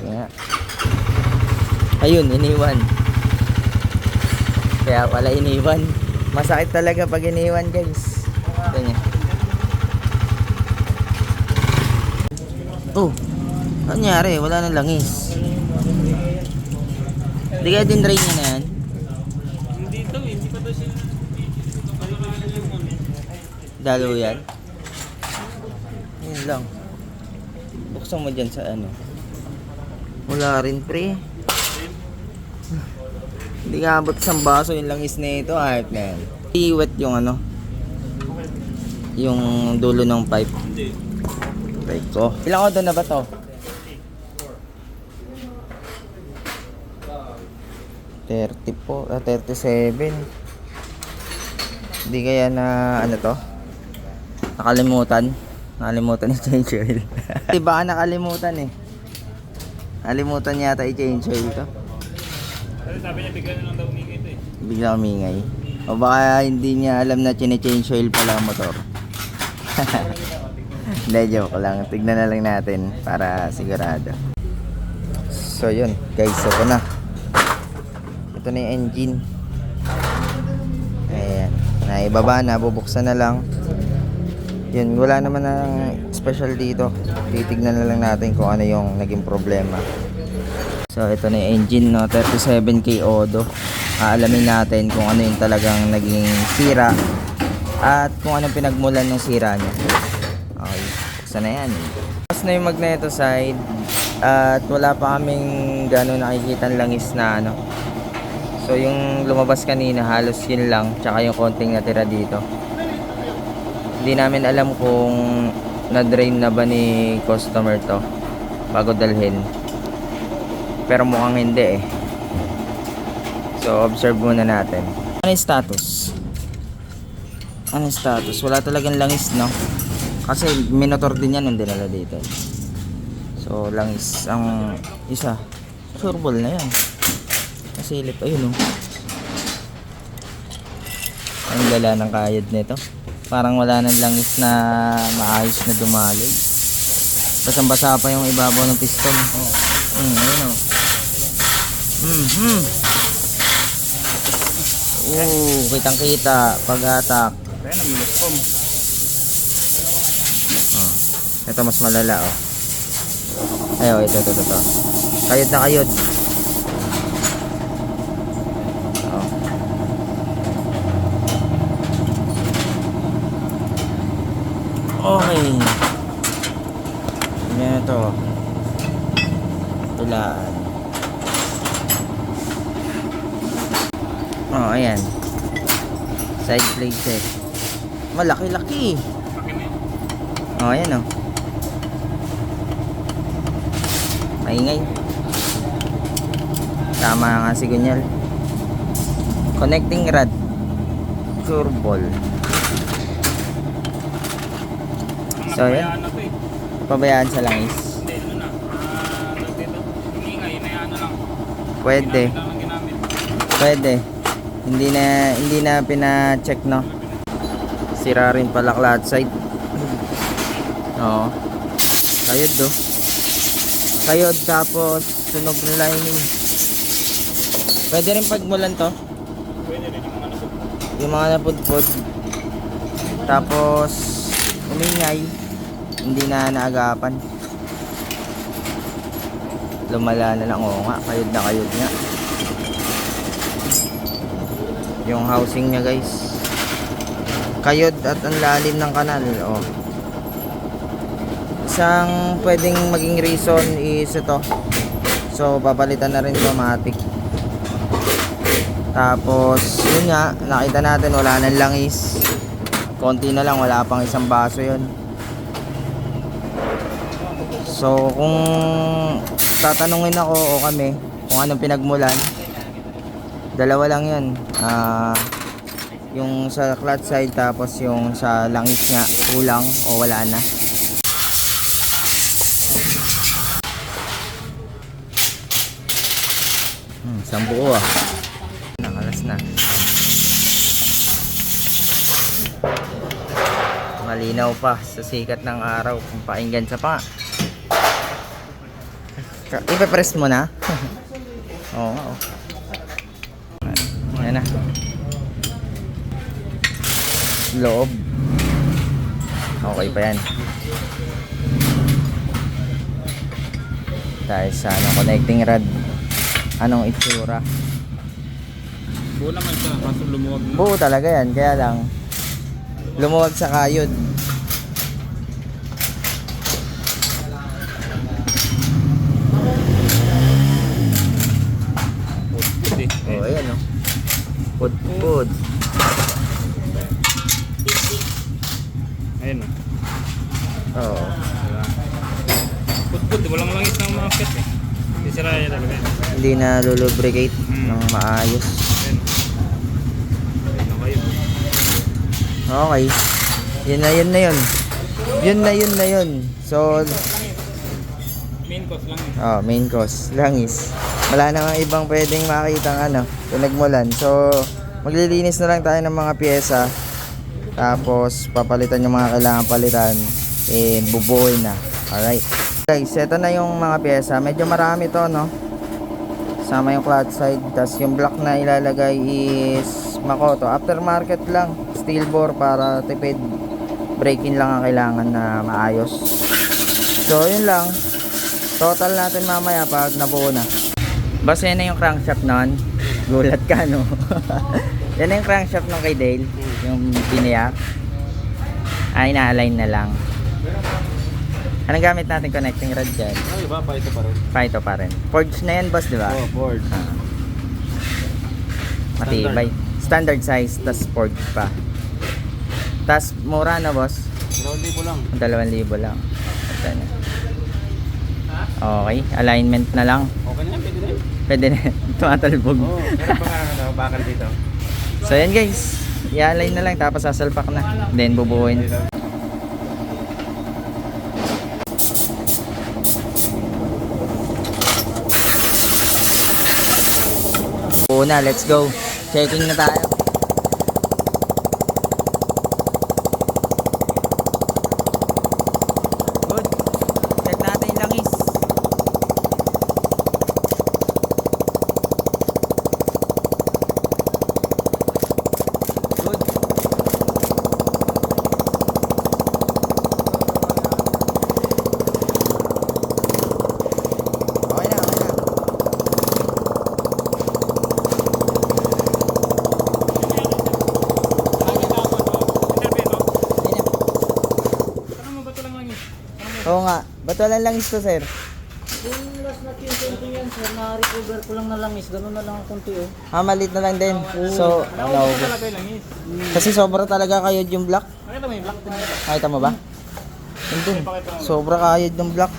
Kaya, ayun, iniwan. Kaya pala iniwan. Masakit talaga pag iniwan, guys. Ito niya. Oh, ano nangyari? Wala nang langis. Hindi kaya din drain niya na yan? Hindi to, hindi pa to siya. Dalo yan. Yun lang. Buksan mo dyan sa ano. Wala rin, pre. Hindi ka abot isang baso yung langis na ito. Ayot na yan. I-wet yung ano. Yung dulo ng pipe. Pipe ko. Ilang odo na ba to? 30 po. 37. Hindi kaya na ano to? Nakalimutan. Nakalimutan i-change oil. Di baka nakalimutan eh. Nakalimutan yata i-change oil to. Pero sabi niya bigla na lang daw umingay ito eh. Bigla umingay. O baka hindi niya alam na chine-change oil pala ang motor. Hindi, joke lang. Tignan na lang natin para sigurado. So yun guys, ito na. Ito na yung engine. Ayan. Naibaba na, bubuksan na lang. Yun, wala naman ng special dito. Titignan na lang natin kung ano yung naging problema. So ito na yung engine, no? 37K Odo. Aalamin natin kung ano yung talagang naging sira at kung anong pinagmulan ng sira niya. Okay, buksan na yan. Tapos na yung magneto side at wala pa kaming gano'n nakikita langis na ano. So yung lumabas kanina halos yun lang, tsaka yung konting natira dito. Hindi namin alam kung na-drain na ba ni customer to bago dalhin. Pero mukhang hindi eh. So observe muna natin. Ano yung status? Ano yung status? Wala talagang langis, no? Kasi minotor din yan yung dinala dito. So langis ang isa. Sureball na yan. Nasilip, ayun oh. Ang lala ng kayod nito. Parang wala nang langis na maayos na dumaloy. Basang-basa pa yung ibabaw ng piston. Ayun oh. Kitang-kita pag-atak. Kaya nag-miscom. Ito mas malala oh. Ayo, ito. Kayod na kayod. Okay. Yan ito. Tulaan. Oh, ayan. Side plate check. Malaki-laki. Oh, ayan oh. Maingay. Tama nga si Gunyal. Connecting rod. Sureball. So, ayan. Pabayaan sa langis. Hindi, ano na. Dito, umingay, na ano lang. Pwede. Pwede. Hindi na pina-check, no. Sira rin pala clutch side. Oo. Kayod do. Kayod tapos sunog ng lining. Pwede rin pagmulan to. Pwede rin Yung mga napudpod. Tapos umingay. Hindi na naagapan. Lumala na lang. Oo nga, kayod na kayod nga. Yung housing niya guys, kayod at ang lalim ng kanal. Oh. Isang pwedeng maging reason is ito. So papalitan na rin automatic. Tapos yun nga, nakita natin wala nang langis. Konti na lang, wala pang isang baso yun. So kung tatanungin ako o kami kung anong pinagmulan, dalawa lang yun. Yung sa clutch side tapos yung sa langis nga kulang o wala na. Isang buo ah. Nakalas na. Malinaw pa sa sikat ng araw kung painggan sa pa. Ipe-press mo na? Oo nga, oh. Ayan na. Loob. Okay pa yan. Dahil sa connecting rod. Anong itsura? Buo naman siya, kaso lumuwag na. Buo talaga yan, kaya lang lumuwag sa kayod. Put eh. Oh, ayan oh. Pud. Ayun o. Oo. Diba? Put, walang langis ng mga pet eh. Hindi sira yan talaga. Hindi na lulubricate ng maayos. Ayun. Ayun na kayo. Okay. Yun na yun. Yun na yun. So, Main course lang eh. main course. Langis. Wala namang ibang pwedeng makitang pinagmulan. So, maglilinis na lang tayo ng mga pyesa. Tapos, papalitan yung mga kailangan palitan. Bubuoy na. Alright. Guys, ito na yung mga pyesa. Medyo marami to, no? Sama yung clutch side. Tapos, yung block na ilalagay is Makoto. Aftermarket lang. Steel bore para tipid. Break-in lang ang kailangan na maayos. So, yun lang. Total natin mamaya pag nabuo na. Basta yan na yung crankshaft nun. Gulat ka, no? Yan na yung crankshaft nung kay Dale. Yung biniyak. Ay, na-align na lang. Anong gamit natin connecting rod dyan? Ano ba? Paito pa rin. Paito pa rin. Forged na yan, boss, di ba? Oh, board. Matibay. Standard size, tas forged pa. Tas mura na, boss. 2,000 lang. 2,000 lang. Ito na. Okay, alignment na lang. Okay na yan, pwede na yun. Pwede na. Tumatalbog. Oo, meron pa nga bakal dito. So yan guys, i-align na lang tapos sasalpak na. Then bubuuin. Una, let's go. Checking na tayo. Good. Check natin yung langis. Good. Okay na, okay na. Oo nga. Ba't walang langis to, sir? Yung last na kinto yan, sir, na-recover ko lang na langis. Ganun na lang ang kunti, oh. Malit na lang din. So, Talaga yung langis. kasi sobra talaga kayod yung block. Nakita mo yung black din nito. Nakita mo ba? Hindi. Sobra kayod yung block.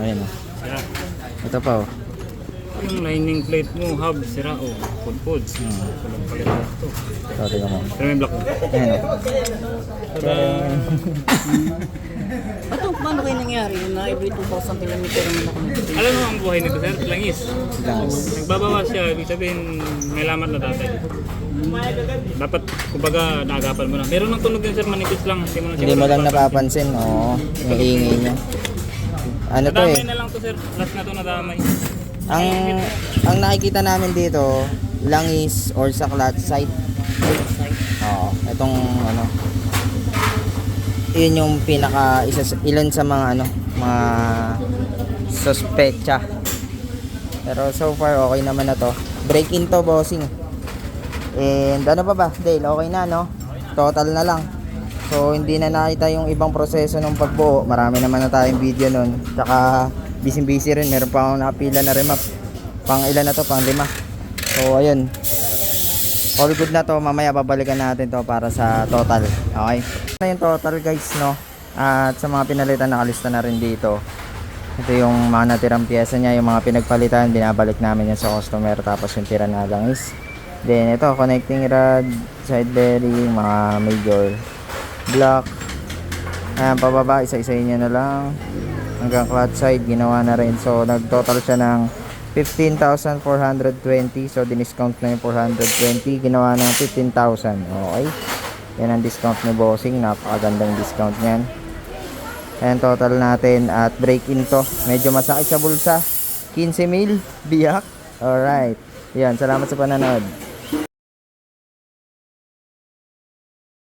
Ayun oh. Sira. Ito pa oh. Yung lining plate mo, hub, sira o. Pud. Walang palit na ito. Ito, tingnan mo. Pero may black. Ayan oh. Bato, paano kayo nangyari? Yung na every 2,000 kilometer naman ako nagtitin. Alam mo ang buhay nito, sir? Langis. Langis. Nagbabawas siya, ibig sabihin may lamat na dati. Dapat, kumbaga, naagapan mo na. Meron ng tunog din, sir, manipis lang. Hindi mo lang napapansin. Oo. Yung ingay niya. Ano to Nadamay eh. na lang to, sir. Last na to nadamay. Ang nakikita namin dito, langis or sa clutch side. Oo. Itong ano. Yun yung pinaka ilan sa mga mga suspecta. Pero so far okay naman na to. Break in to, bossing. And ano pa ba? Dale, okay na, no? Total na lang. So hindi na nakita yung ibang proseso ng pagbuo. Marami naman na tayong video nun. Tsaka busy rin. Meron pa akong nakapila na remap. Pang ilan na to? Pang 5. So ayun. All good na to. Mamaya babalikan natin to para sa total. Okay? Na yung total guys, no? At sa mga pinalitan, nakalista na rin dito. Ito yung mga natirang pyesa niya, yung mga pinagpalitan, binabalik namin yan sa customer. Tapos yung tira na langis. Then ito, connecting rod, side bearing, mga major block. Ayan, pababa, isa-isayin niya na lang. Hanggang clutch side, ginawa na rin. So nag-total siya ng 15,420. So diniscount na yung 420, ginawa ng 15,000. Okay, yan ang discount ni bossing. Napakagandang discount niyan. Ayan, total natin at break in to. Medyo masakit sa bulsa. 15 mil, biyak. Alright. Yan, salamat sa pananood.